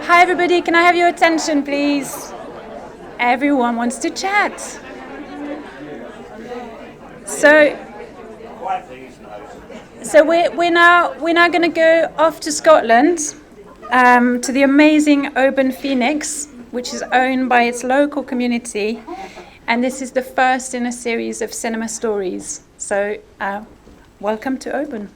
Hi everybody, can I have your attention please? Everyone wants to chat. So we're now going to go off to Scotland, to the amazing Oban Phoenix, which is owned by its local community, and this is the first in a series of cinema stories. So welcome to Oban.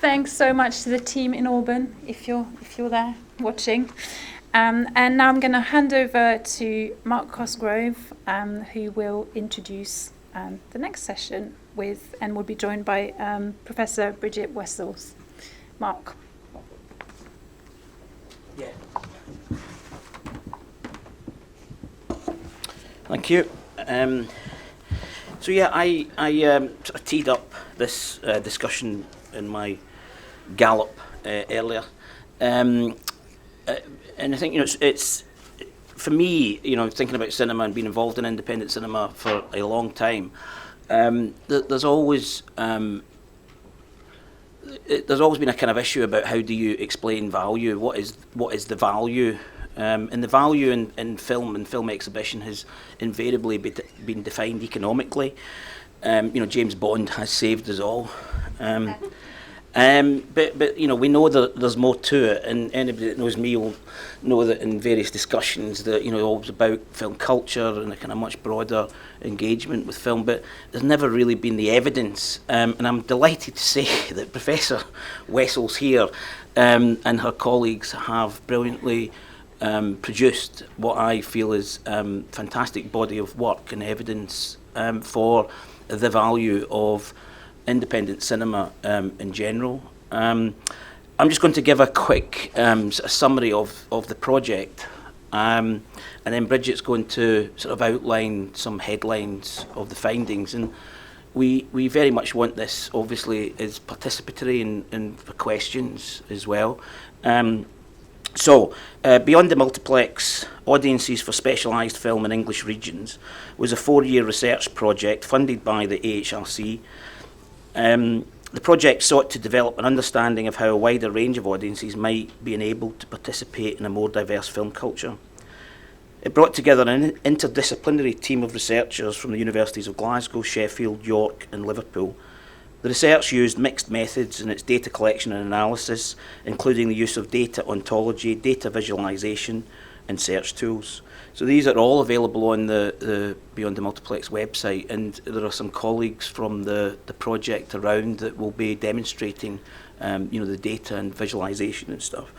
Thanks so much to the team in Oban, if you're there watching. And now I'm going to hand over to Mark Cosgrove, who will introduce the next session and will be joined by Professor Bridget Wessels. Mark. Yeah. Thank you. I teed up this discussion in my gallop earlier, and I think it's for me, thinking about cinema and being involved in independent cinema for a long time. There's always been a kind of issue about how do you explain value? What is the value? And the value in film and film exhibition has invariably been defined economically. James Bond has saved us all. But we know that there's more to it, and anybody that knows me will know that in various discussions that always about film culture and a kind of much broader engagement with film, but there's never really been the evidence. And I'm delighted to say that Professor Wessels here and her colleagues have brilliantly produced what I feel is fantastic body of work and evidence for the value of independent cinema in general. I'm just going to give a quick sort of summary of the project, and then Bridget's going to sort of outline some headlines of the findings. And we very much want this, obviously, as participatory and for questions as well. So, Beyond the Multiplex, Audiences for Specialised Film in English Regions was a 4-year research project funded by the AHRC. The project sought to develop an understanding of how a wider range of audiences might be enabled to participate in a more diverse film culture. It brought together an interdisciplinary team of researchers from the universities of Glasgow, Sheffield, York and Liverpool. The research used mixed methods in its data collection and analysis, including the use of data ontology, data visualisation and search tools. So these are all available on the Beyond the Multiplex website, and there are some colleagues from the project around that will be demonstrating the data and visualisation and stuff.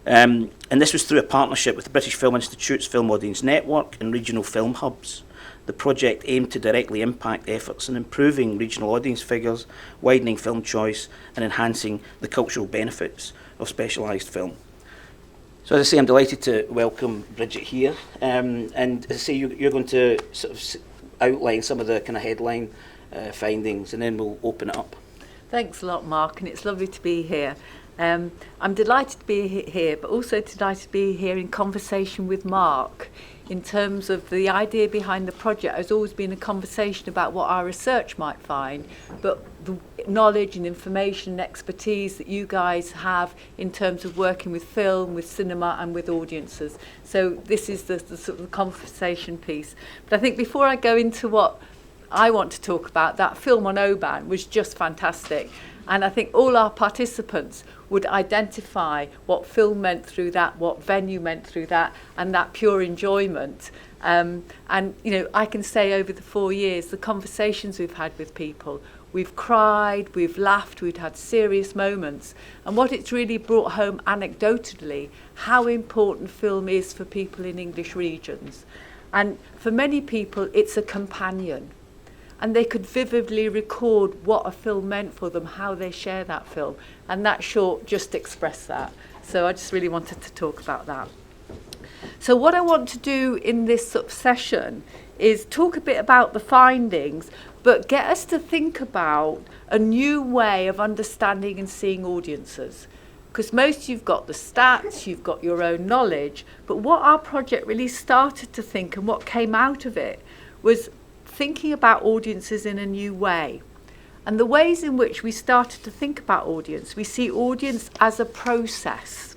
And this was through a partnership with the British Film Institute's Film Audience Network and regional film hubs. The project aimed to directly impact efforts in improving regional audience figures, widening film choice and enhancing the cultural benefits of specialised film. So as I say, I'm delighted to welcome Bridget here, and as I say, you're going to sort of outline some of the kind of headline findings, and then we'll open it up. Thanks a lot, Mark, and it's lovely to be here. I'm delighted to be here, but also delighted to be here in conversation with Mark. In terms of the idea behind the project, has always been a conversation about what our research might find, but the knowledge and information and expertise that you guys have in terms of working with film, with cinema and with audiences. So this is the sort of conversation piece. But I think before I go into what I want to talk about, that film on Oban was just fantastic. And I think all our participants would identify what film meant through that, what venue meant through that, and that pure enjoyment. And, I can say over the 4 years, the conversations we've had with people, we've cried, we've laughed, we've had serious moments. And what it's really brought home anecdotally, how important film is for people in English regions. And for many people, it's a companion. And they could vividly record what a film meant for them, how they share that film. And that short just expressed that. So I just really wanted to talk about that. So what I want to do in this sort of session is talk a bit about the findings, but get us to think about a new way of understanding and seeing audiences. Because most you've got the stats, you've got your own knowledge, but what our project really started to think and what came out of it was thinking about audiences in a new way. And the ways in which we started to think about audience, we see audience as a process.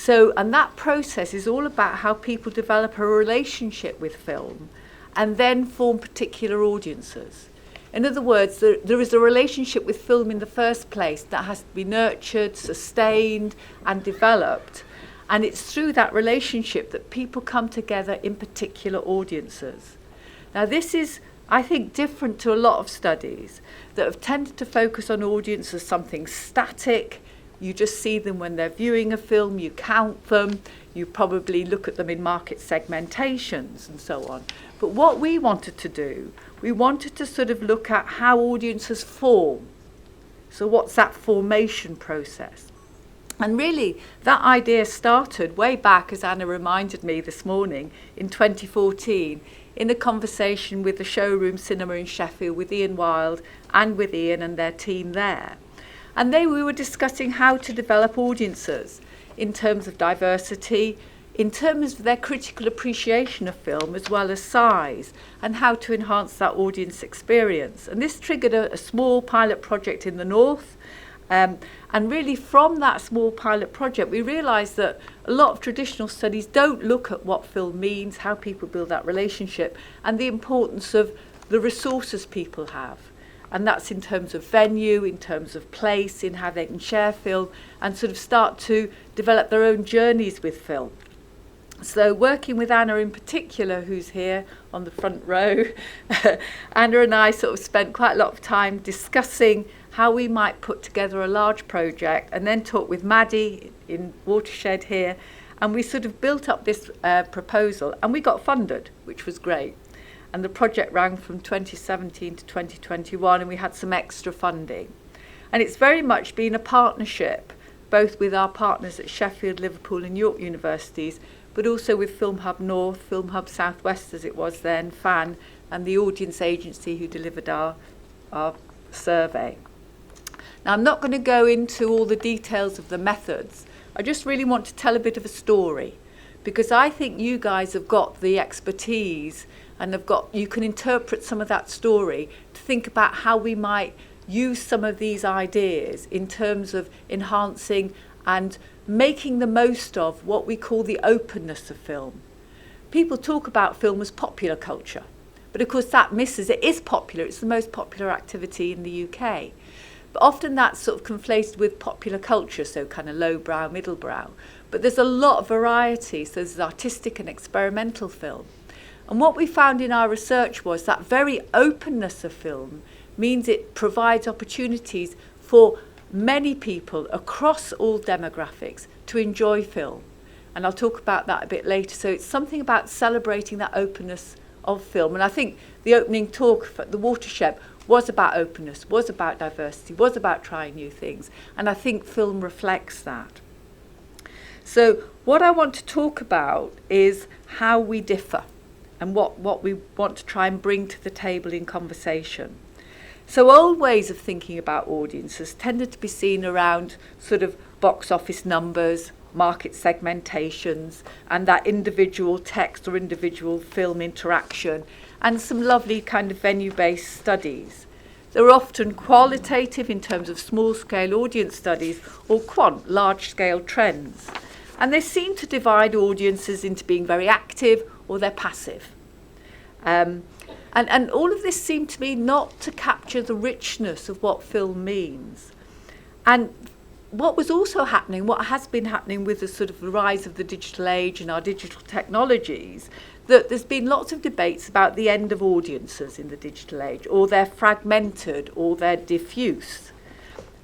And that process is all about how people develop a relationship with film and then form particular audiences. In other words, there is a relationship with film in the first place that has to be nurtured, sustained and developed. And it's through that relationship that people come together in particular audiences. Now this is, I think, different to a lot of studies that have tended to focus on audience as something static. You just see them when they're viewing a film, you count them, you probably look at them in market segmentations and so on. But what we wanted to do, we wanted to sort of look at how audiences form. So what's that formation process? And really, that idea started way back, as Anna reminded me this morning, in 2014, in a conversation with the Showroom Cinema in Sheffield with Ian Wilde and with Ian and their team there. And we were discussing how to develop audiences in terms of diversity, in terms of their critical appreciation of film as well as size, and how to enhance that audience experience. And this triggered a small pilot project in the north. And really from that small pilot project, we realised that a lot of traditional studies don't look at what film means, how people build that relationship, and the importance of the resources people have. And that's in terms of venue, in terms of place, in how they can share film, and sort of start to develop their own journeys with film. So working with Anna in particular, who's here on the front row, Anna and I sort of spent quite a lot of time discussing how we might put together a large project, and then talk with Maddie in Watershed here, and we sort of built up this proposal, and we got funded, which was great. and the project ran from 2017 to 2021, and we had some extra funding. And it's very much been a partnership, both with our partners at Sheffield, Liverpool and York universities, but also with Film Hub North, Film Hub South West as it was then, FAN, and the audience agency who delivered our survey. Now, I'm not going to go into all the details of the methods. I just really want to tell a bit of a story, because I think you guys have got the expertise and you can interpret some of that story to think about how we might use some of these ideas in terms of enhancing and making the most of what we call the openness of film. People talk about film as popular culture, but of course that misses. It is popular, it's the most popular activity in the UK. But often that's sort of conflated with popular culture, so kind of lowbrow, middlebrow. But there's a lot of variety, so there's artistic and experimental film. And what we found in our research was that very openness of film means it provides opportunities for many people across all demographics to enjoy film. And I'll talk about that a bit later. So it's something about celebrating that openness of film. And I think the opening talk at the Watershed was about openness, was about diversity, was about trying new things. And I think film reflects that. So what I want to talk about is how we differ and what we want to try and bring to the table in conversation. So old ways of thinking about audiences tended to be seen around sort of box office numbers, market segmentations, and that individual text or individual film interaction, and some lovely kind of venue-based studies. They're often qualitative in terms of small-scale audience studies or quant, large-scale trends. And they seem to divide audiences into being very active or they're passive. And all of this seemed to me not to capture the richness of what film means. And what was also happening, what has been happening with the sort of rise of the digital age and our digital technologies, that there's been lots of debates about the end of audiences in the digital age, or they're fragmented, or they're diffuse.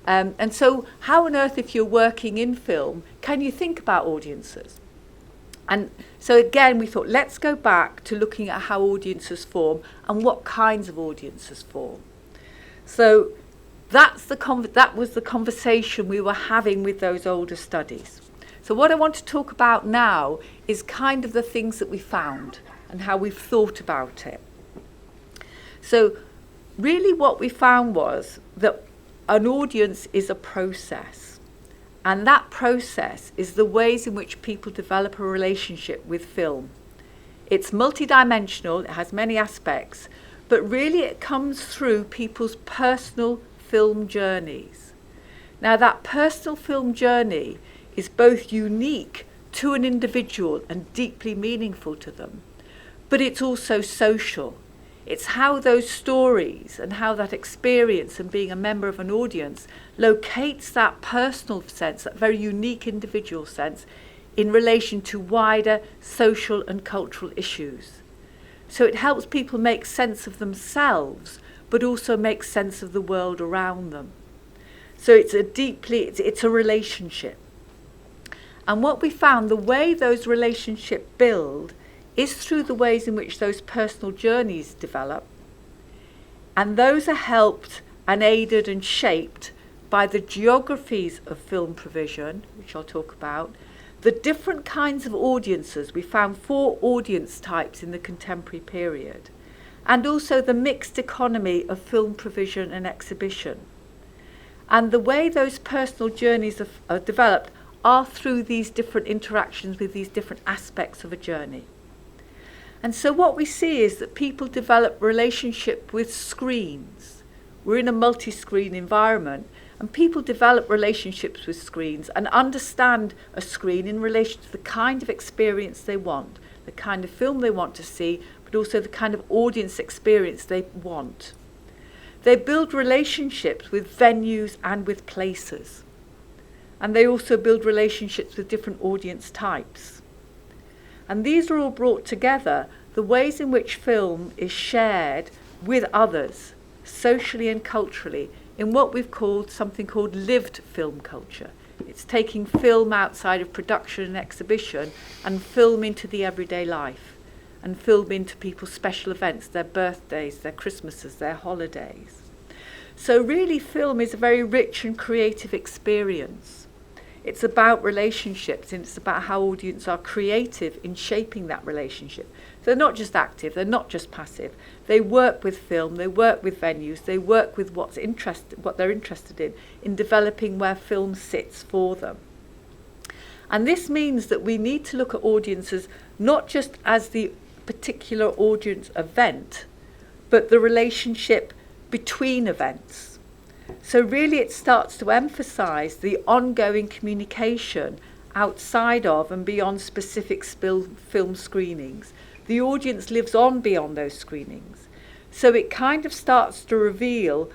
And so how on earth, if you're working in film, can you think about audiences? And so again, we thought, let's go back to looking at how audiences form and what kinds of audiences form. So that was the conversation we were having with those older studies. So what I want to talk about now is kind of the things that we found and how we've thought about it. So really what we found was that an audience is a process. And that process is the ways in which people develop a relationship with film. It's multidimensional, it has many aspects, but really it comes through people's personal film journeys. Now that personal film journey is both unique to an individual and deeply meaningful to them, but it's also social. It's how those stories and how that experience and being a member of an audience locates that personal sense, that very unique individual sense, in relation to wider social and cultural issues. So it helps people make sense of themselves, but also make sense of the world around them. So it's a relationship. And what we found, the way those relationships build is through the ways in which those personal journeys develop. And those are helped and aided and shaped by the geographies of film provision, which I'll talk about, the different kinds of audiences. We found 4 audience types in the contemporary period, and also the mixed economy of film provision and exhibition. And the way those personal journeys are developed are through these different interactions with these different aspects of a journey. And so what we see is that people develop relationship with screens. We're in a multi-screen environment, and people develop relationships with screens and understand a screen in relation to the kind of experience they want, the kind of film they want to see, but also the kind of audience experience they want. They build relationships with venues and with places. And they also build relationships with different audience types. And these are all brought together, the ways in which film is shared with others, socially and culturally, in what we've called something called lived film culture. It's taking film outside of production and exhibition and film into the everyday life. and film into people's special events, their birthdays, their Christmases, their holidays. So really film is a very rich and creative experience. It's about relationships, and it's about how audiences are creative in shaping that relationship. So they're not just active, they're not just passive. They work with film, they work with venues, they work with what they're interested in developing where film sits for them. And this means that we need to look at audiences not just as the particular audience event, but the relationship between events. So really it starts to emphasise the ongoing communication outside of and beyond specific film screenings. The audience lives on beyond those screenings. So it kind of starts to reveal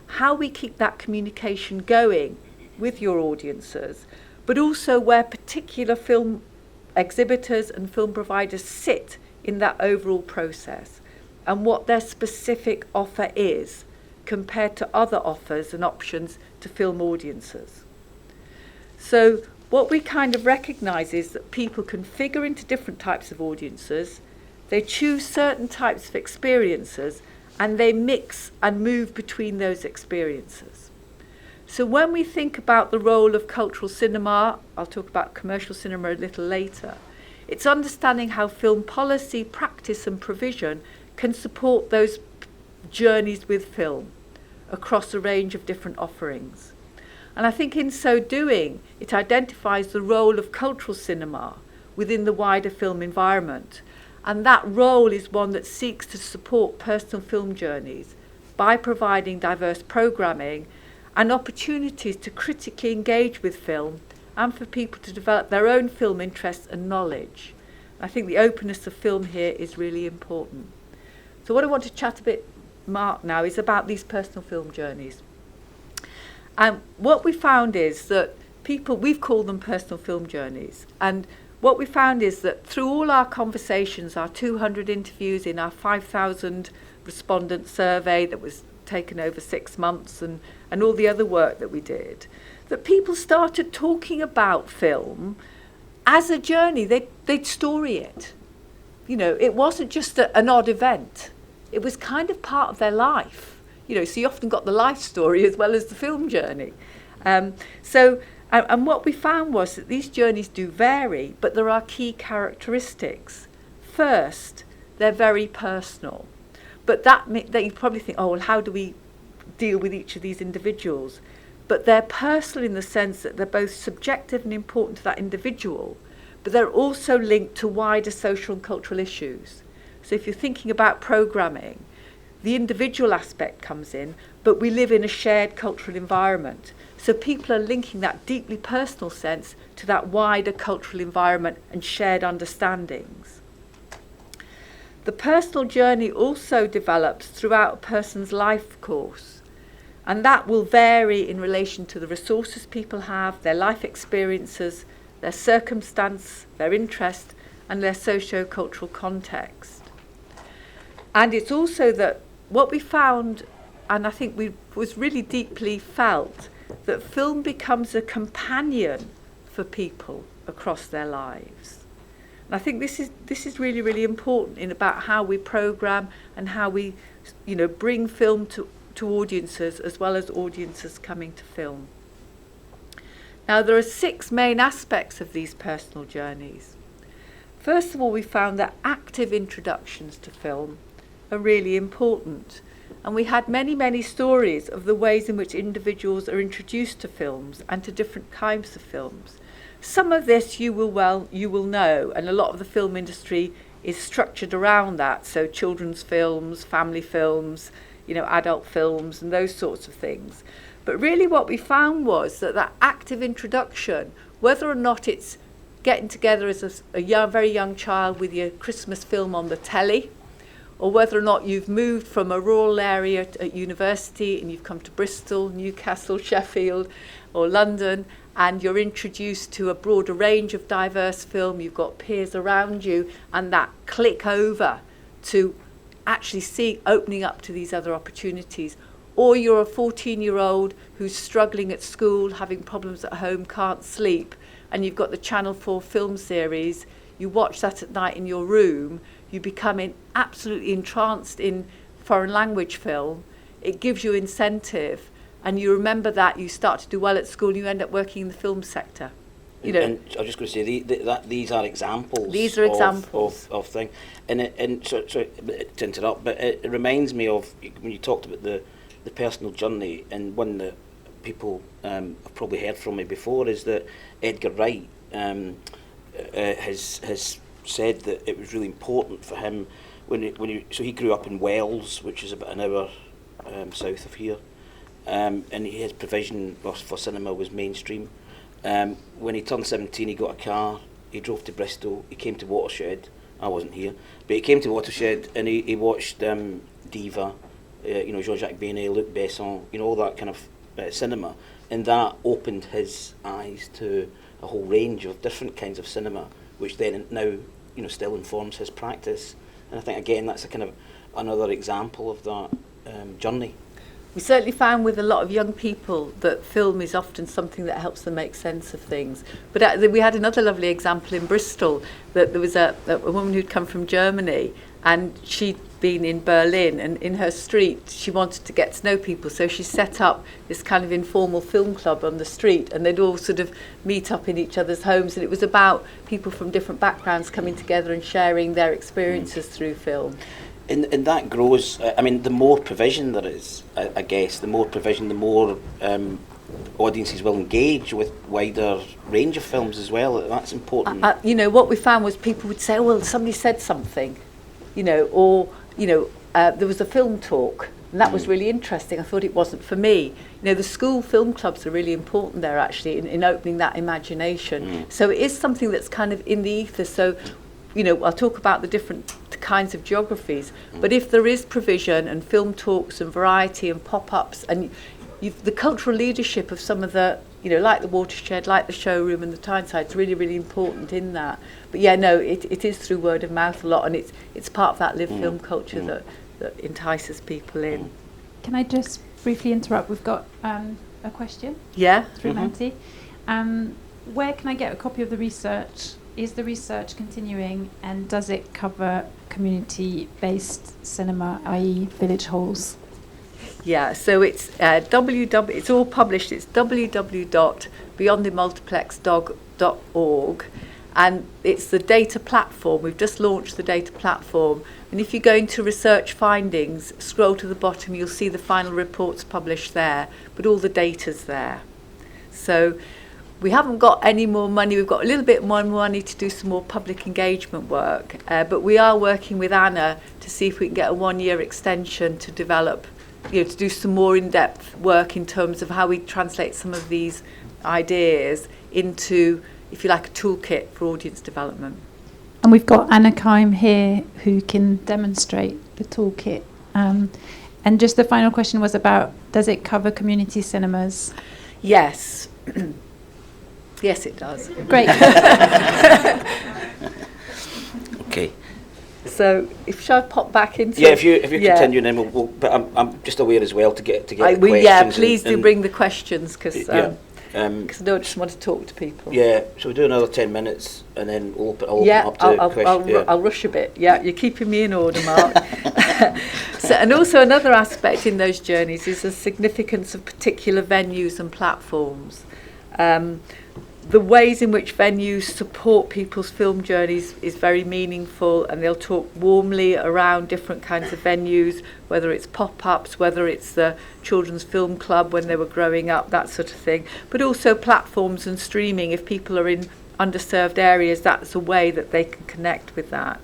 how we keep that communication going with your audiences, but also where particular film exhibitors and film providers sit in that overall process and what their specific offer is compared to other offers and options to film audiences. So what we kind of recognise is that people can figure into different types of audiences, they choose certain types of experiences, and they mix and move between those experiences. So when we think about the role of cultural cinema, I'll talk about commercial cinema a little later, it's understanding how film policy, practice and provision can support those journeys with film across a range of different offerings. And I think in so doing, it identifies the role of cultural cinema within the wider film environment. And that role is one that seeks to support personal film journeys by providing diverse programming and opportunities to critically engage with film and for people to develop their own film interests and knowledge. I think the openness of film here is really important. So what I want to chat a bit, Mark, now is about these personal film journeys. And what we found is that we've called them personal film journeys. And what we found is that through all our conversations, our 200 interviews in our 5,000 respondent survey that was taken over 6 months and all the other work that we did, that people started talking about film as a journey. They'd story it. You know, it wasn't just an odd event. It was kind of part of their life. You know, so you often got the life story as well as the film journey. And what we found was that these journeys do vary, but there are key characteristics. First, they're very personal. But that you probably think, oh, well, how do we deal with each of these individuals? But they're personal in the sense that they're both subjective and important to that individual, but they're also linked to wider social and cultural issues. So if you're thinking about programming, the individual aspect comes in, but we live in a shared cultural environment. So people are linking that deeply personal sense to that wider cultural environment and shared understandings. The personal journey also develops throughout a person's life course, and that will vary in relation to the resources people have, their life experiences, their circumstance, their interest, and their socio-cultural context. And it's also that what we found, and I think was really deeply felt, that film becomes a companion for people across their lives. And I think this is really, really important in about how we program and how we, bring film to audiences as well as audiences coming to film. Now, there are 6 main aspects of these personal journeys. First of all, we found that active introductions to film are really important. And we had many, many stories of the ways in which individuals are introduced to films and to different kinds of films. Some of this you will know, and a lot of the film industry is structured around that. So children's films, family films, adult films and those sorts of things. But really what we found was that active introduction, whether or not it's getting together as a very young child with your Christmas film on the telly, or whether or not you've moved from a rural area at university and you've come to Bristol, Newcastle, Sheffield or London, and you're introduced to a broader range of diverse film, you've got peers around you, and that click over to actually opening up to these other opportunities. Or you're a 14-year-old who's struggling at school, having problems at home, can't sleep, and you've got the Channel 4 film series, you watch that at night in your room, you become absolutely entranced in foreign language film. It gives you incentive, and you remember that, you start to do well at school, and you end up working in the film sector. You know, and I was just going to say that these are examples. These are examples of things. And sorry to interrupt, but it reminds me of when you talked about the personal journey, and one that people have probably heard from me before is that Edgar Wright has said that it was really important for him so he grew up in Wells, which is about an hour south of here, and his provision for cinema was mainstream. When he turned 17, he got a car, he drove to Bristol, he came to Watershed. I wasn't here, but he came to Watershed and he watched Diva, Jean-Jacques Benet, Luc Besson, all that kind of cinema, and that opened his eyes to a whole range of different kinds of cinema, which then now still informs his practice. And I think again that's a kind of another example of that journey. We certainly found with a lot of young people that film is often something that helps them make sense of things. But we had another lovely example in Bristol, that there was a woman who'd come from Germany, and she'd been in Berlin, and in her street she wanted to get to know people, so she set up this kind of informal film club on the street, and they'd all sort of meet up in each other's homes, and it was about people from different backgrounds coming together and sharing their experiences through film. And that grows. I mean, the more provision there is, I guess, the more provision, the more audiences will engage with wider range of films as well. That's important. What we found was people would say, "Oh, well, somebody said something," or there was a film talk, and that was really interesting. I thought it wasn't for me. The school film clubs are really important there, actually, in opening that imagination. So it is something that's kind of in the ether. So, I'll talk about the different kinds of geographies, but if there is provision and film talks and variety and pop-ups, and the cultural leadership of some of the, like the Watershed, like the Showroom and the Tyneside, is really, really important in that. But it is through word of mouth a lot, and it's part of that live film culture that entices people in. Can I just briefly interrupt? We've got a question. Yeah. Through Manti. Where can I get a copy of the research? Is the research continuing, and does it cover community-based cinema, i.e. village halls? Yeah, so it's it's all published. It's www.beyondthemultiplexdog.org, and it's the data platform. We've just launched the data platform, and if you go into research findings, scroll to the bottom, you'll see the final reports published there, but all the data's there. So we haven't got any more money. We've got a little bit more money to do some more public engagement work, but we are working with Anna to see if we can get a 1-year extension to develop, to do some more in-depth work in terms of how we translate some of these ideas into, if you like, a toolkit for audience development. And we've got Anna Keim here who can demonstrate the toolkit. And just the final question was about, does it cover community cinemas? Yes. Yes, it does. Great. Okay. So, shall I pop back into? Yeah, if you continue, then we'll. But I'm just aware as well to get the questions. Yeah, please do bring the questions, because I just want to talk to people. Yeah, so we'll do another 10 minutes, and then we'll open up to questions. I'll rush a bit. Yeah, you're keeping me in order, Mark. And also another aspect in those journeys is the significance of particular venues and platforms. The ways in which venues support people's film journeys is very meaningful, and they'll talk warmly around different kinds of venues, whether it's pop-ups, whether it's the Children's Film Club when they were growing up, that sort of thing. But also platforms and streaming. If people are in underserved areas, that's a way that they can connect with that.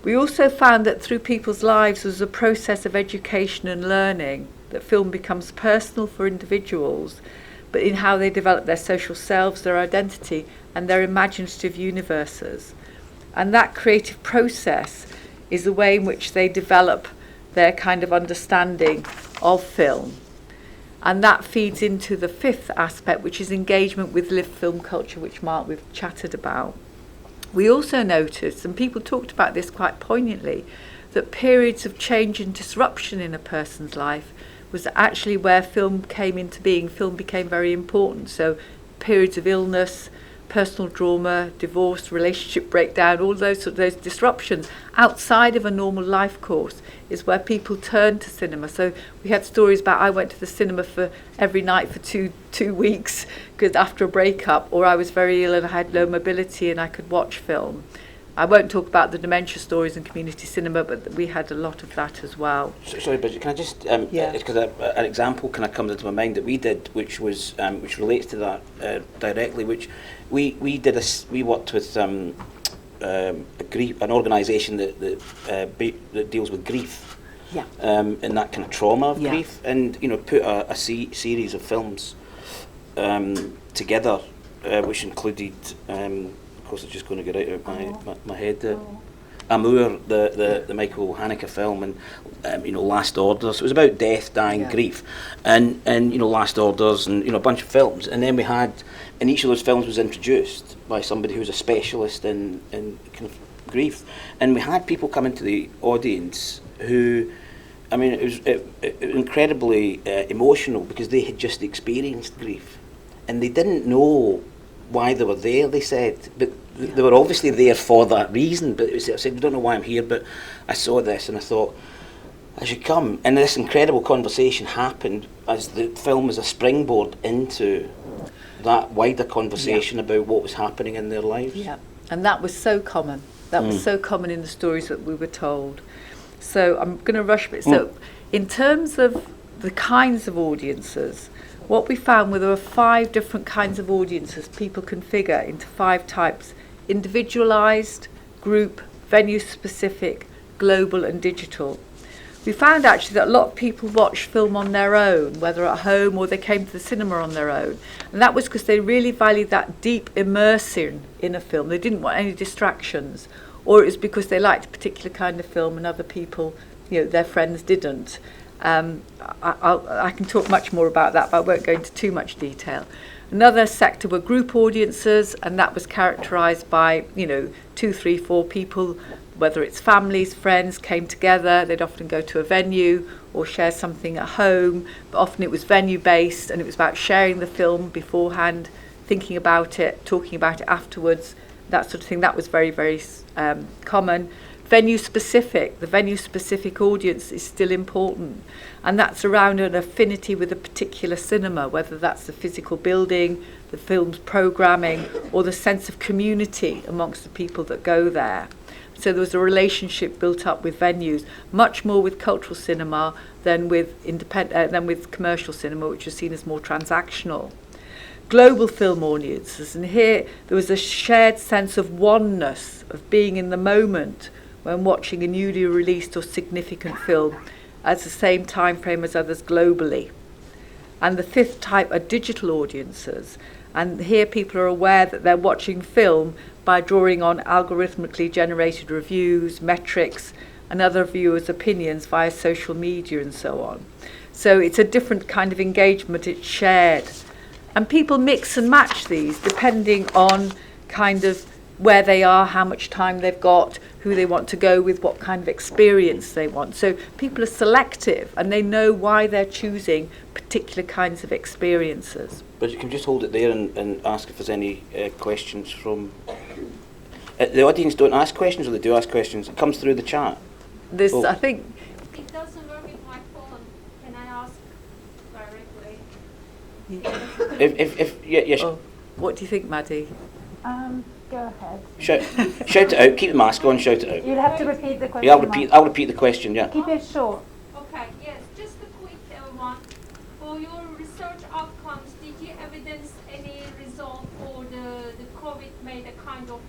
We also found that through people's lives there's a process of education and learning, that film becomes personal for individuals, but in how they develop their social selves, their identity, and their imaginative universes. And that creative process is the way in which they develop their kind of understanding of film. And that feeds into the fifth aspect, which is engagement with lived film culture, which Mark, we've chatted about. We also noticed, and people talked about this quite poignantly, that periods of change and disruption in a person's life was actually where film came into being. Film became very important. So periods of illness, personal trauma, divorce, relationship breakdown, all those disruptions outside of a normal life course is where people turn to cinema. So we had stories about I went to the cinema for every night for two weeks because after a breakup, or I was very ill and I had low mobility and I could watch film. I won't talk about the dementia stories in community cinema, but we had a lot of that as well. Sorry, Bridget, can I just, Yeah. because an example kind of comes into my mind that we did, which was, which relates to that directly, which we worked with an organisation that deals with grief. Yeah. And that kind of trauma of Yeah. grief, and put a series of films together, which included, of course, it's just going to get out of my head. Amour, the Michael Haneke film, and Last Orders. So it was about death, dying, Yeah. grief, and Last Orders, and a bunch of films. And then we had, and each of those films was introduced by somebody who was a specialist in kind of grief, and we had people come into the audience who, I mean, it was incredibly emotional because they had just experienced grief, and they didn't know why they were there, they said, but they were obviously there for that reason. But I said, I don't know why I'm here, but I saw this and I thought I should come. And this incredible conversation happened as the film was a springboard into that wider conversation about what was happening in their lives. Yeah, and that was so common. That was so common in the stories that we were told. So I'm going to rush a bit. So in terms of the kinds of audiences, what we found were there were 5 different kinds of audiences people configure into 5 types: individualised, group, venue-specific, global and digital. We found actually that a lot of people watch film on their own, whether at home or they came to the cinema on their own. And that was because they really valued that deep immersion in a film. They didn't want any distractions. Or it was because they liked a particular kind of film and other people, their friends didn't. I can talk much more about that, but I won't go into too much detail. Another sector were group audiences, and that was characterised by, 2, 3, 4 people, whether it's families, friends, came together. They'd often go to a venue or share something at home, but often it was venue-based, and it was about sharing the film beforehand, thinking about it, talking about it afterwards, that sort of thing. That was very, very common. Venue-specific, the venue-specific audience is still important, and that's around an affinity with a particular cinema, whether that's the physical building, the film's programming, or the sense of community amongst the people that go there. So there was a relationship built up with venues, much more with cultural cinema than with commercial cinema, which was seen as more transactional. Global film audiences, and here there was a shared sense of oneness, of being in the moment when watching a newly released or significant film at the same time frame as others globally. And the 5th type are digital audiences, and here people are aware that they're watching film by drawing on algorithmically generated reviews, metrics, and other viewers' opinions via social media and so on. So it's a different kind of engagement, it's shared. And people mix and match these depending on kind of where they are, how much time they've got, who they want to go with, what kind of experience they want. So people are selective and they know why they're choosing particular kinds of experiences. But you can just hold it there and ask if there's any questions from... the audience don't ask questions, or they do ask questions? It comes through the chat. I think... It doesn't work with my phone. Can I ask directly? What do you think, Maddie? Go ahead. Shout it out. Keep the mask on. Shout it out. You'll have to repeat the question. Yeah, I'll repeat the question. Yeah. Keep it short. Okay, yes, just a quick one. For your research outcomes, did you evidence any result for the COVID made a kind of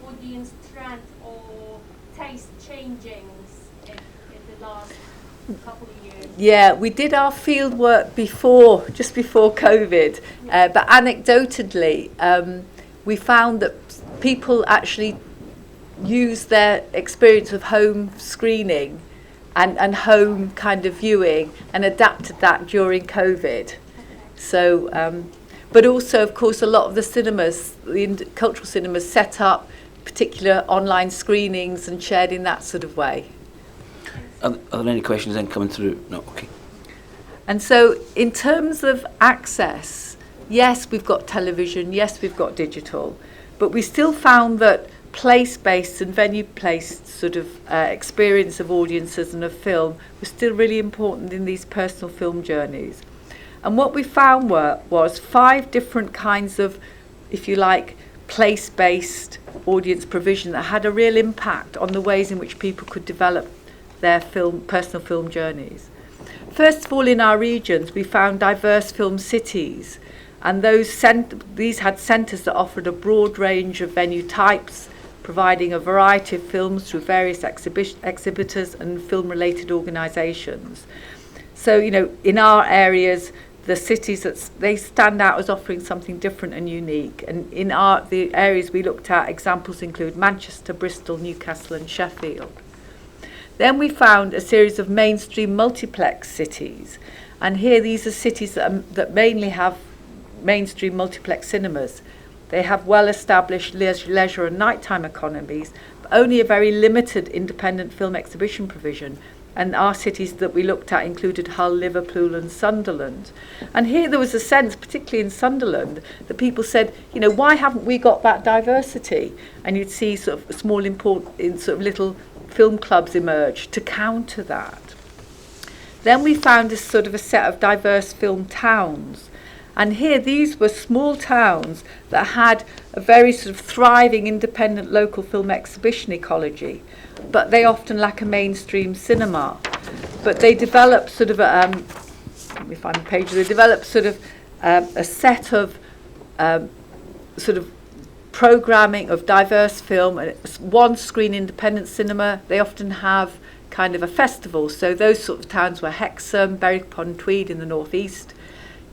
audience trend or taste changings in the last couple of years? Yeah, we did our field work just before COVID, but anecdotally, we found that people actually use their experience of home screening and home kind of viewing and adapted that during COVID. So, but also, of course, a lot of the cinemas, the cultural cinemas, set up particular online screenings and shared in that sort of way. Are there any questions then coming through? No, okay. And so in terms of access, Yes, we've got television, yes, we've got digital, but we still found that place-based and venue-based sort of experience of audiences and of film was still really important in these personal film journeys. And what we found was 5 different kinds of, if you like, place-based audience provision that had a real impact on the ways in which people could develop their personal film journeys. First of all, in our regions, we found diverse film cities, and these had centres that offered a broad range of venue types, providing a variety of films through various exhibitors and film-related organisations. So, you know, in our areas, the cities they stand out as offering something different and unique. And in the areas we looked at, examples include Manchester, Bristol, Newcastle and Sheffield. Then we found a series of mainstream multiplex cities. And here these are cities that mainly have mainstream multiplex cinemas. They have well-established leisure and nighttime economies, but only a very limited independent film exhibition provision. And our cities that we looked at included Hull, Liverpool and Sunderland. And here there was a sense, particularly in Sunderland, that people said, you know, why haven't we got that diversity? And you'd see sort of small sort of little film clubs emerge to counter that. Then we found a sort of a set of diverse film towns. And here these were small towns that had a very sort of thriving independent local film exhibition ecology, but they often lack a mainstream cinema. But they developed sort of let me find the page. They developed sort of a set of sort of programming of diverse film, one screen independent cinema. They often have kind of a festival. So those sort of towns were Hexham, Berwick-upon-Tweed in the northeast,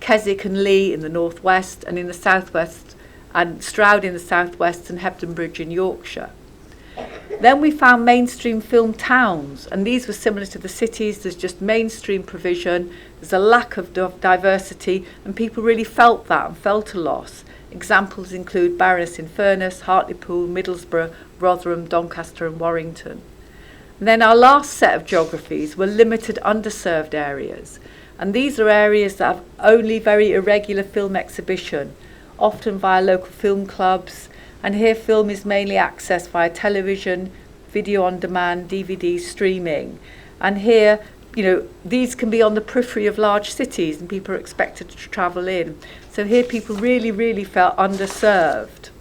Keswick and Leigh in the northwest, and in the southwest, and Stroud in the southwest, and Hebden Bridge in Yorkshire. Then we found mainstream film towns, and these were similar to the cities. There's just mainstream provision, there's a lack of diversity, and people really felt that and felt a loss. Examples include Barrow-in-Furness, Hartlepool, Middlesbrough, Rotherham, Doncaster and Warrington. And then our last set of geographies were limited underserved areas. And these are areas that have only very irregular film exhibition, often via local film clubs. And here film is mainly accessed via television, video on demand, DVD streaming. And here, you know, these can be on the periphery of large cities and people are expected to travel in. So here people really, really felt underserved.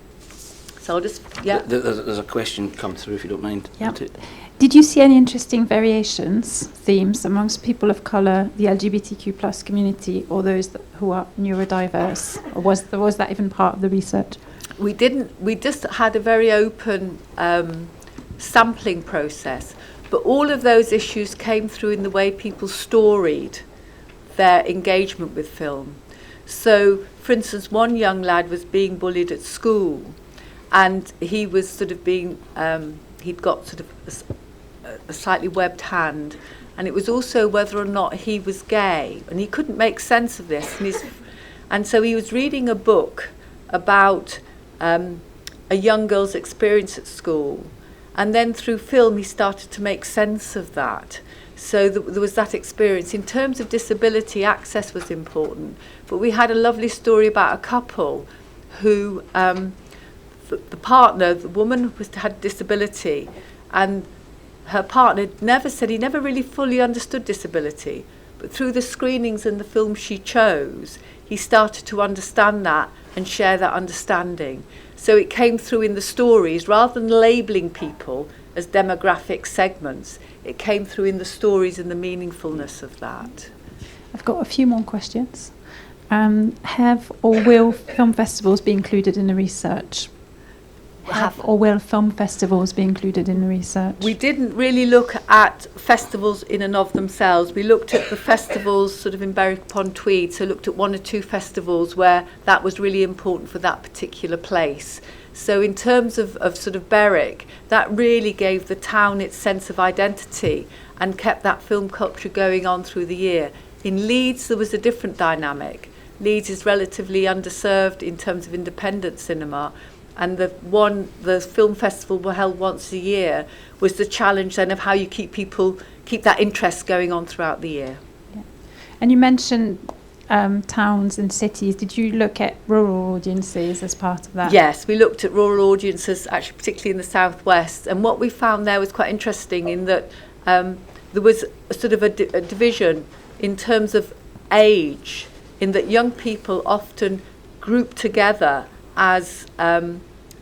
So I'll just, yeah. There's a question come through, if you don't mind. Yeah. Did you see any interesting variations, themes, amongst people of colour, the LGBTQ plus community, or those who are neurodiverse? Or was that even part of the research? We didn't. We just had a very open sampling process. But all of those issues came through in the way people storied their engagement with film. So, for instance, one young lad was being bullied at school, and he was sort of being, he'd got sort of a slightly webbed hand, and it was also whether or not he was gay, and he couldn't make sense of this. And so he was reading a book about a young girl's experience at school, and then through film he started to make sense of that. So there was that experience. In terms of disability, access was important, but we had a lovely story about a couple who the partner, the woman had disability, and her partner he never really fully understood disability, but through the screenings and the film she chose, he started to understand that and share that understanding. So it came through in the stories, rather than labelling people as demographic segments, it came through in the stories and the meaningfulness of that. I've got a few more questions. Have or will film festivals be included in the research? Have or will film festivals be included in the research? We didn't really look at festivals in and of themselves. We looked at the festivals sort of in Berwick-upon-Tweed, so looked at 1 or 2 festivals where that was really important for that particular place. So in terms of sort of Berwick, that really gave the town its sense of identity and kept that film culture going on through the year. In Leeds, there was a different dynamic. Leeds is relatively underserved in terms of independent cinema, and the film festival were held once a year was the challenge then of how you keep that interest going on throughout the year. Yeah. And you mentioned towns and cities, did you look at rural audiences as part of that? Yes, we looked at rural audiences, actually particularly in the southwest, and what we found there was quite interesting in that there was a sort of a division in terms of age, in that young people often group together as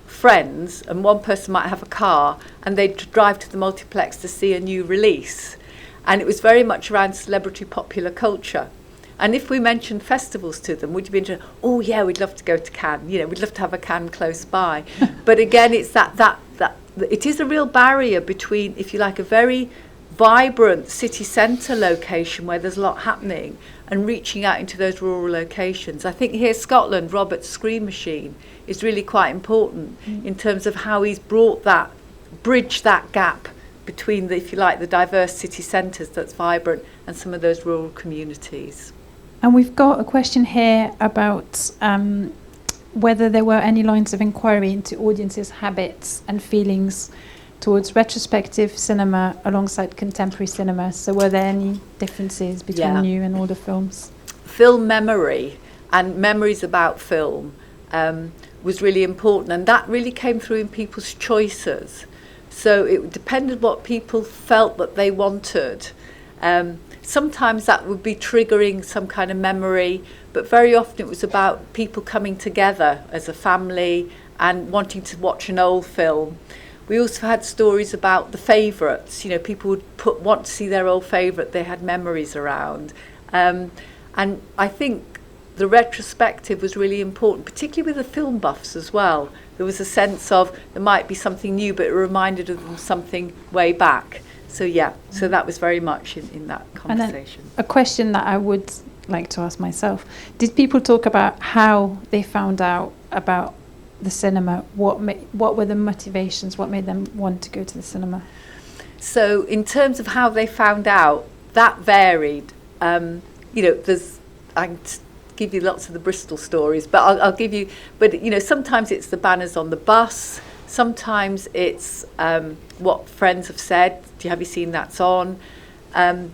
friends, and one person might have a car and they'd drive to the multiplex to see a new release, and it was very much around celebrity popular culture. And if we mentioned festivals to them, would you be interested? Oh yeah, we'd love to go to Cannes. You know, we'd love to have a Cannes close by. But again, it's that it is a real barrier between, if you like, a very vibrant city centre location where there's a lot happening and reaching out into those rural locations. I think here Scotland, Robert's Screen Machine is really quite important in terms of how he's bridged that gap between the, if you like, the diverse city centres that's vibrant and some of those rural communities. And we've got a question here about whether there were any lines of inquiry into audiences' habits and feelings towards retrospective cinema alongside contemporary cinema. So were there any differences between new and older films? Film memory and memories about film was really important, and that really came through in people's choices. So it depended what people felt that they wanted. Sometimes that would be triggering some kind of memory, but very often it was about people coming together as a family and wanting to watch an old film. We also had stories about the favourites. You know, people would want to see their old favourite they had memories around. And I think the retrospective was really important, particularly with the film buffs as well. There was a sense of there might be something new, but it reminded them something way back. So so that was very much in that conversation. And a question that I would like to ask myself: did people talk about how they found out about the cinema? What were the motivations? What made them want to go to the cinema? So in terms of how they found out, that varied. You know, I can give you lots of the Bristol stories, but I'll give you. But you know, sometimes it's the banners on the bus. Sometimes it's what friends have said. Have you seen that's on?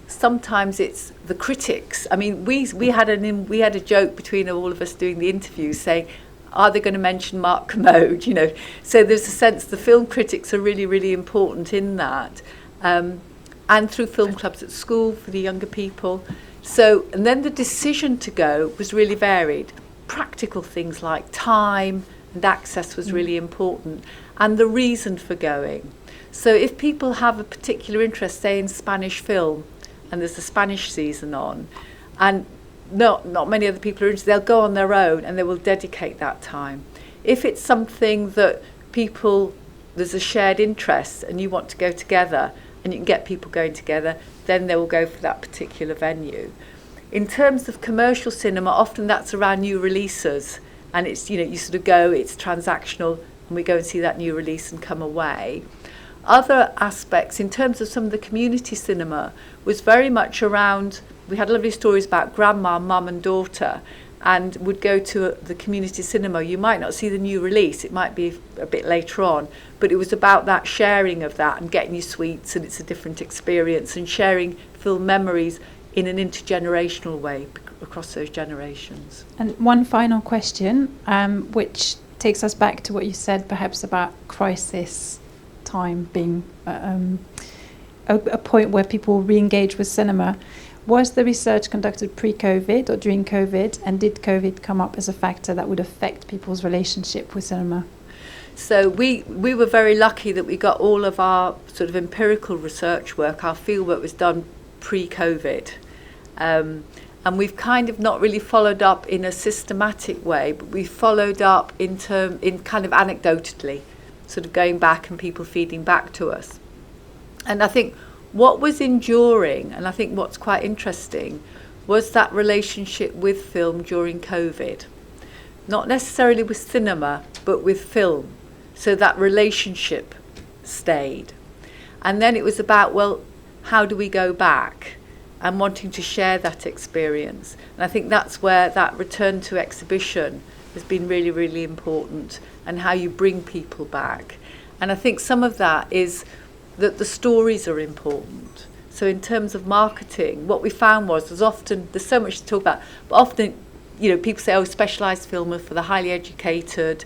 Sometimes it's the critics. I mean, we had a joke between all of us doing the interviews, saying, "Are they going to mention Mark Commode?" You know, so there's a sense the film critics are really, really important in that, and through film clubs at school for the younger people. So, and then the decision to go was really varied. Practical things like time and access was really important, and the reason for going. So if people have a particular interest, say in Spanish film, and there's a Spanish season on, and not many other people are interested, they'll go on their own and they will dedicate that time. If it's something that there's a shared interest and you want to go together and you can get people going together, then they will go for that particular venue. In terms of commercial cinema, often that's around new releases, and it's, you know, you sort of go, it's transactional, and we go and see that new release and come away. Other aspects, in terms of some of the community cinema, was very much around, we had lovely stories about grandma, mum and daughter, and would go to the community cinema. You might not see the new release, it might be a bit later on, but it was about that sharing of that and getting you sweets, and it's a different experience, and sharing film memories in an intergenerational way across those generations. And one final question, which takes us back to what you said perhaps about crisis time being a point where people re-engage with cinema. Was the research conducted pre-COVID or during COVID, and did COVID come up as a factor that would affect people's relationship with cinema? So we were very lucky that we got all of our sort of empirical research work, our fieldwork was done pre-COVID. And we've kind of not really followed up in a systematic way, but we followed up in kind of anecdotally, sort of going back and people feeding back to us. And I think what was enduring, and I think what's quite interesting, was that relationship with film during COVID. Not necessarily with cinema, but with film. So that relationship stayed. And then it was about, well, how do we go back? And wanting to share that experience. And I think that's where that return to exhibition has been really, really important, and how you bring people back. And I think some of that is that the stories are important. So in terms of marketing, what we found was there's so much to talk about, but often, you know, people say, oh, specialised film are for the highly educated,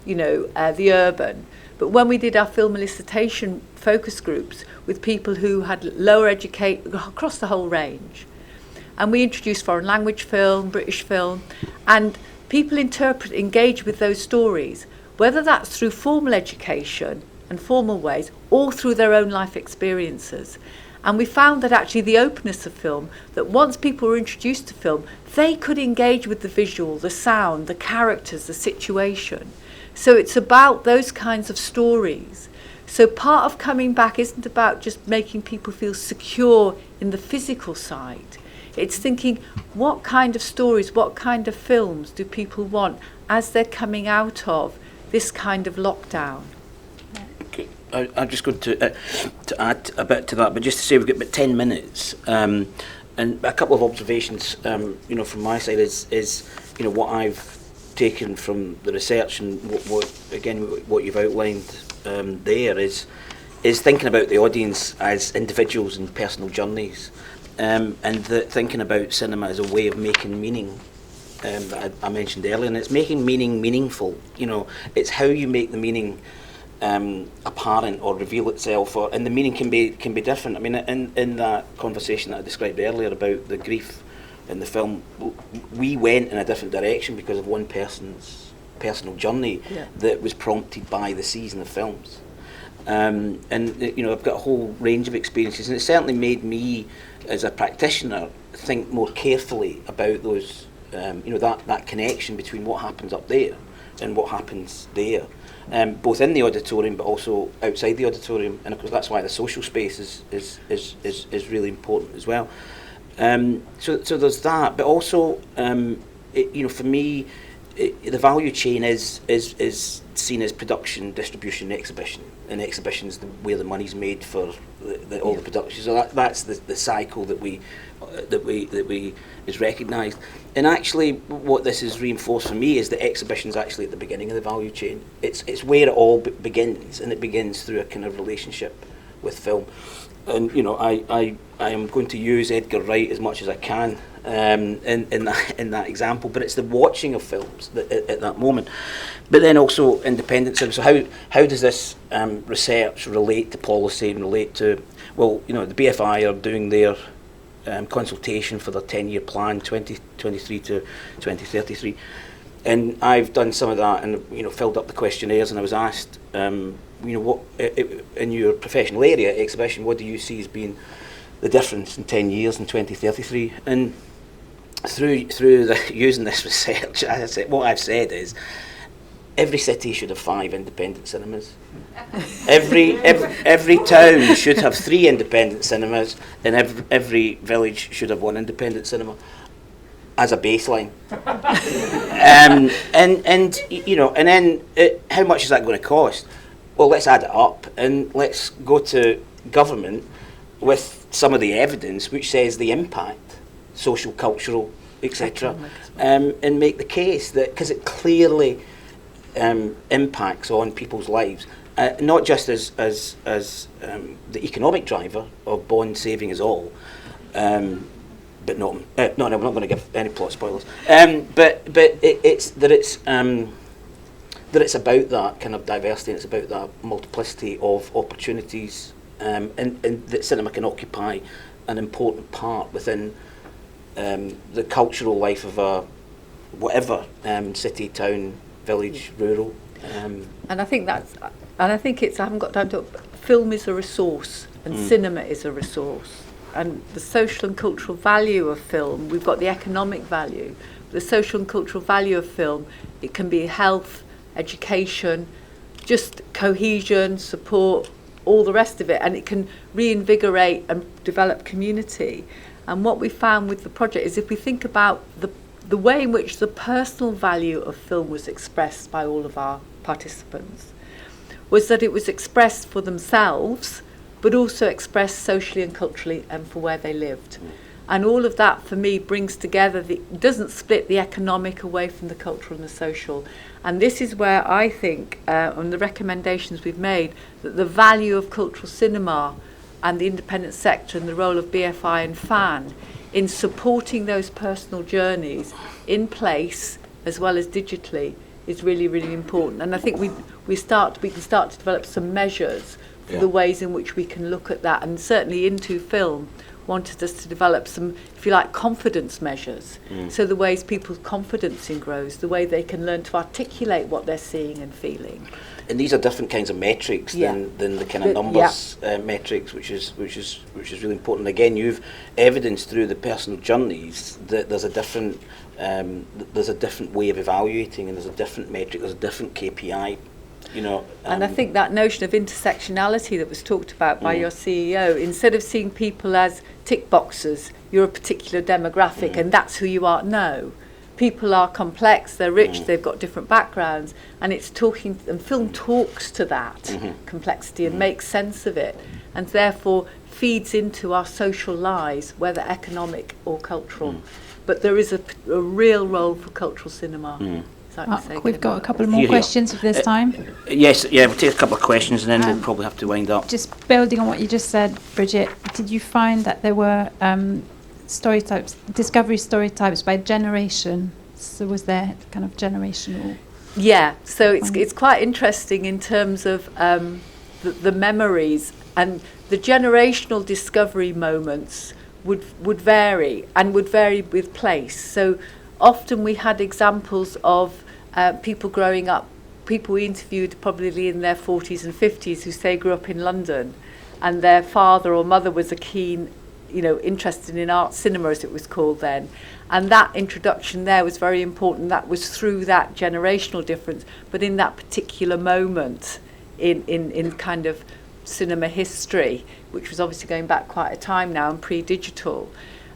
you know, the urban. But when we did our film elicitation focus groups with people who had lower education across the whole range, and we introduced foreign language film, British film, and people engage with those stories, whether that's through formal education and formal ways or through their own life experiences. And we found that actually the openness of film, that once people were introduced to film, they could engage with the visual, the sound, the characters, the situation. So it's about those kinds of stories. So part of coming back isn't about just making people feel secure in the physical side. It's thinking, what kind of stories, what kind of films do people want as they're coming out of this kind of lockdown? I'm just going to add a bit to that, but just to say we've got about 10 minutes, and a couple of observations, you know, from my side is you know, what I've taken from the research and what you've outlined there is thinking about the audience as individuals and personal journeys, and thinking about cinema as a way of making meaning. That I mentioned earlier, and it's making meaning meaningful. You know, it's how you make the meaning apparent or reveal itself, and the meaning can be different. I mean, in that conversation that I described earlier about the grief in the film, we went in a different direction because of one person's personal journey that was prompted by the season of films. And you know, I've got a whole range of experiences, and it certainly made me, as a practitioner, think more carefully about those, you know, that connection between what happens up there and what happens there. Both in the auditorium but also outside the auditorium, and of course that's why the social space is really important as well. So there's that, but also you know, for me, the value chain is seen as production, distribution, exhibition, and exhibition is where the money's made for all the production. So that's the cycle that we is recognised. And actually, what this has reinforced for me is that exhibition is actually at the beginning of the value chain. It's where it all begins, and it begins through a kind of relationship with film. And you know, I am going to use Edgar Wright as much as I can in that example, but it's the watching of films at that moment. But then also independent cinema. So how does this research relate to policy and relate to, well, you know, the BFI are doing their consultation for their 10-year plan, 2023 to 2033, and I've done some of that, and you know, filled up the questionnaires, and I was asked, you know, what in your professional area, exhibition, what do you see as being the difference in 10 years in 2033? And through using this research, as I said, what I've said is every city should have 5 independent cinemas. Every town should have 3 independent cinemas, and every village should have 1 independent cinema as a baseline. And you know, and then how much is that going to cost? Well, let's add it up and let's go to government with some of the evidence which says the impact, social, cultural, etc., and make the case that, because it clearly impacts on people's lives, not just as the economic driver of bond saving us all, but not I'm not going to give any plot spoilers. But it's that it's about that kind of diversity, and it's about that multiplicity of opportunities, and that cinema can occupy an important part within the cultural life of a whatever city, town, village, rural. And I think it's, I haven't got time to talk, film is a resource and cinema is a resource. And the social and cultural value of film, we've got the economic value, the social and cultural value of film, it can be health, education, just cohesion, support, all the rest of it, and it can reinvigorate and develop community. And what we found with the project is, if we think about the way in which the personal value of film was expressed by all of our participants, was that it was expressed for themselves, but also expressed socially and culturally and for where they lived. And all of that, for me, brings together, doesn't split the economic away from the cultural and the social. And this is where I think, on the recommendations we've made, that the value of cultural cinema and the independent sector and the role of BFI and FAN in supporting those personal journeys in place as well as digitally is really, really important. And I think we can start to develop some measures for the ways in which we can look at that. And certainly Into Film wanted us to develop some, if you like, confidence measures. So the ways people's confidence in grows, the way they can learn to articulate what they're seeing and feeling. And these are different kinds of metrics than the kind of numbers metrics, which is really important. Again, you've evidenced through the personal journeys that there's a different way of evaluating, and there's a different metric, there's a different KPI. You know, and I think that notion of intersectionality that was talked about by your CEO, instead of seeing people as tick boxes, you're a particular demographic and that's who you are. No, people are complex, they're rich, they've got different backgrounds, and it's talking, and film talks to that complexity and makes sense of it, and therefore feeds into our social lives, whether economic or cultural. But there is a real role for cultural cinema. We've got a couple more questions if there's time. Yes, we'll take a couple of questions and then we'll probably have to wind up. Just building on what you just said, Bridget, did you find that there were story types, discovery story types by generation? So was there kind of generational? Yeah, so it's quite interesting in terms of the memories, and the generational discovery moments would vary and would vary with place. So often we had examples of people growing up, people we interviewed probably in their 40s and 50s who say grew up in London, and their father or mother was a keen, interested in art cinema as it was called then. And that introduction there was very important. That was through that generational difference, but in that particular moment in kind of cinema history, which was obviously going back quite a time now and pre-digital.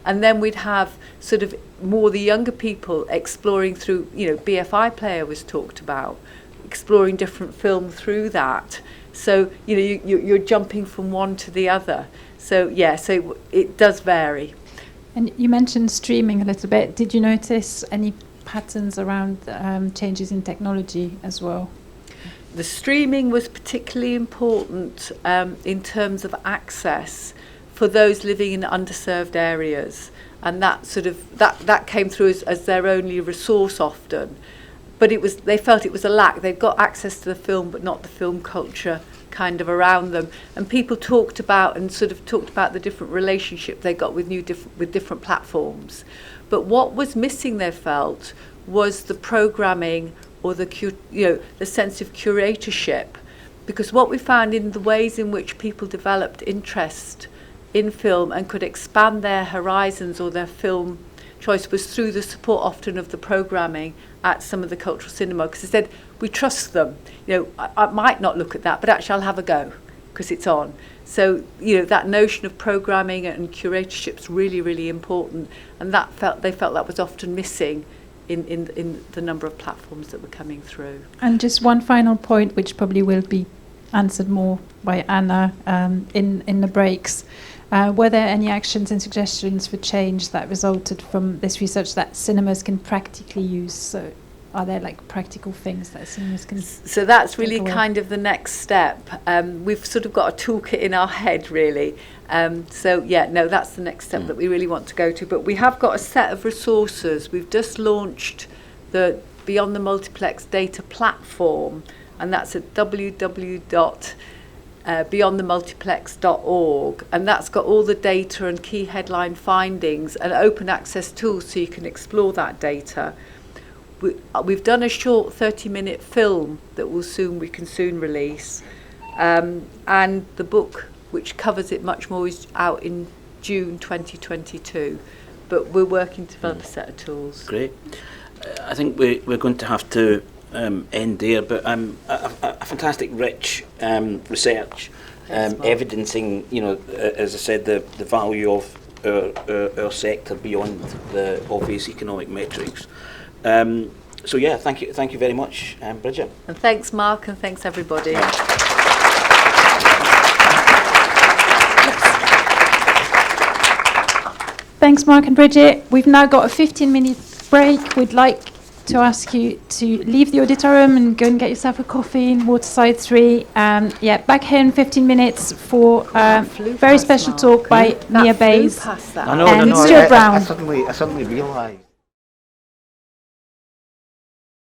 And then we'd have sort of more the younger people exploring through, BFI player was talked about, exploring different film through that. So, you're jumping from one to the other. So, so it does vary. And you mentioned streaming a little bit. Did you notice any patterns around changes in technology as well? The streaming was particularly important in terms of access for those living in underserved areas, and that sort of that came through as their only resource often. But they felt it was a lack. They'd got access to the film, but not the film culture kind of around them. And people talked about the different relationship they got with different platforms. But what was missing, they felt, was the programming or the sense of curatorship, because what we found in the ways in which people developed interest in film and could expand their horizons or their film choice was through the support often of the programming at some of the cultural cinema, because they said, we trust them. I might not look at that, but actually I'll have a go because it's on. So, that notion of programming and curatorship's really, really important, and they felt that was often missing in the number of platforms that were coming through. And just one final point, which probably will be answered more by Anna in the breaks. Were there any actions and suggestions for change that resulted from this research that cinemas can practically use? So are there practical things that cinemas can So that's really kind of the next step. We've sort of got a toolkit in our head, really. That's the next step that we really want to go to. But we have got a set of resources. We've just launched the Beyond the Multiplex data platform, and that's at www.beyondthemultiplex.org, and that's got all the data and key headline findings and open access tools so you can explore that data. We've done a short 30-minute film that we can soon release, and the book, which covers it much more, is out in June 2022. But we're working to develop a set of tools. Great. I think we're going to have to end there, but a fantastic, rich research evidencing, as I said, the value of our sector beyond the obvious economic metrics. Thank you very much, Bridget. And thanks, Mark, and thanks everybody. Thanks, Mark and Bridget. We've now got a 15-minute break. We'd like to ask you to leave the auditorium and go and get yourself a coffee in Waterside 3. Back here in 15 minutes for a very special talk by Mia Bays Past that. I know, and I know. Stuart Brown. I suddenly realised